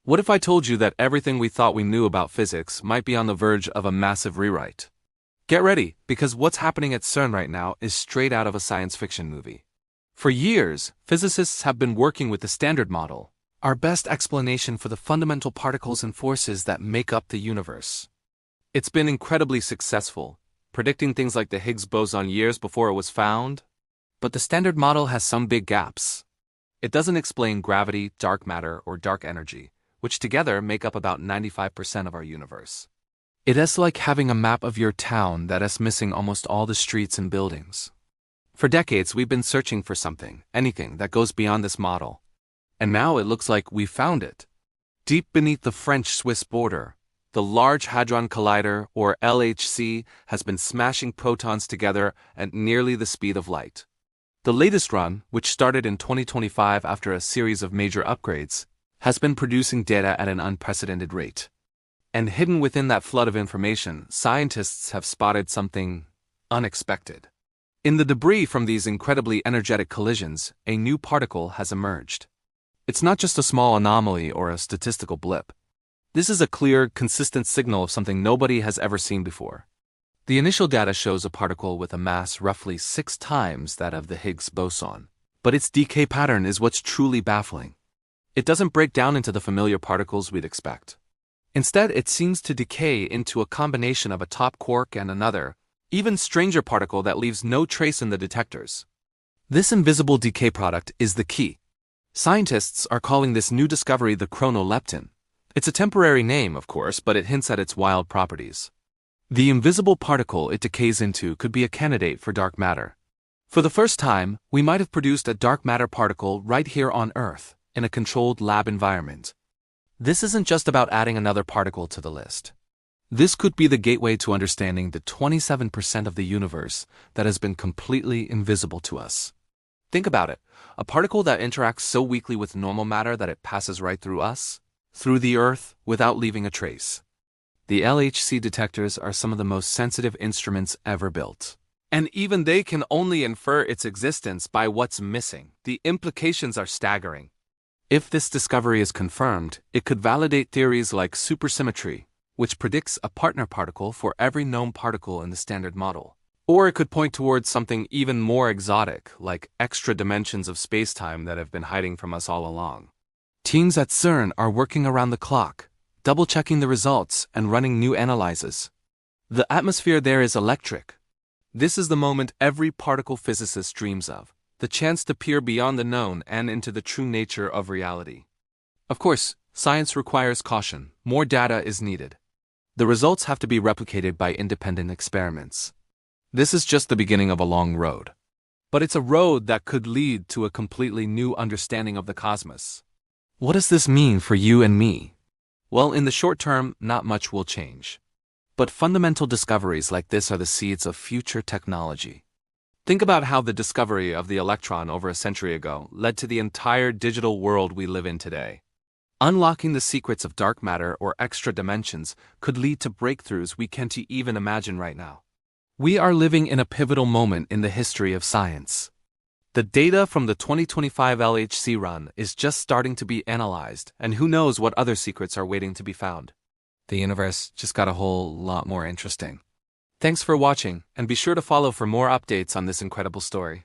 What if I told you that everything we thought we knew about physics might be on the verge of a massive rewrite? Get ready, because what's happening at CERN right now is straight out of a science fiction movie. For years, physicists have been working with the Standard Model, our best explanation for the fundamental particles and forces that make up the universe. It's been incredibly successful, predicting things like the Higgs boson years before it was found. But the Standard Model has some big gaps. It doesn't explain gravity, dark matter, or dark energy, which together make up about 95% of our universe. It is like having a map of your town that is missing almost all the streets and buildings. For decades, we've been searching for something, anything that goes beyond this model. And now it looks like we found it. Deep beneath the French-Swiss border, the Large Hadron Collider, or LHC, has been smashing protons together at nearly the speed of light. The latest run, which started in 2025 after a series of major upgrades, has been producing data at an unprecedented rate. And hidden within that flood of information, scientists have spotted something unexpected. In the debris from these incredibly energetic collisions, a new particle has emerged. It's not just a small anomaly or a statistical blip. This is a clear, consistent signal of something nobody has ever seen before. The initial data shows a particle with a mass roughly 6 times that of the Higgs boson, but its decay pattern is what's truly baffling. It doesn't break down into the familiar particles we'd expect. Instead, it seems to decay into a combination of a top quark and another, even stranger particle that leaves no trace in the detectors. This invisible decay product is the key. Scientists are calling this new discovery the chronolepton. It's a temporary name, of course, but it hints at its wild properties. The invisible particle it decays into could be a candidate for dark matter. For the first time, we might have produced a dark matter particle right here on Earth, in a controlled lab environment. This isn't just about adding another particle to the list. This could be the gateway to understanding the 27% of the universe that has been completely invisible to us. Think about it, a particle that interacts so weakly with normal matter that it passes right through us, through the Earth, without leaving a trace. The LHC detectors are some of the most sensitive instruments ever built. And even they can only infer its existence by what's missing. The implications are staggering. If this discovery is confirmed, it could validate theories like supersymmetry, which predicts a partner particle for every known particle in the Standard Model. Or it could point towards something even more exotic, like extra dimensions of spacetime that have been hiding from us all along. Teams at CERN are working around the clock, double-checking the results and running new analyses. The atmosphere there is electric. This is the moment every particle physicist dreams of. The chance to peer beyond the known and into the true nature of reality. Of course, science requires caution. More data is needed. The results have to be replicated by independent experiments. This is just the beginning of a long road. But it's a road that could lead to a completely new understanding of the cosmos. What does this mean for you and me? Well, in the short term, not much will change. But fundamental discoveries like this are the seeds of future technology. Think about how the discovery of the electron over a century ago led to the entire digital world we live in today. Unlocking the secrets of dark matter or extra dimensions could lead to breakthroughs we can't even imagine right now. We are living in a pivotal moment in the history of science. The data from the 2025 LHC run is just starting to be analyzed, and who knows what other secrets are waiting to be found. The universe just got a whole lot more interesting. Thanks for watching, and be sure to follow for more updates on this incredible story.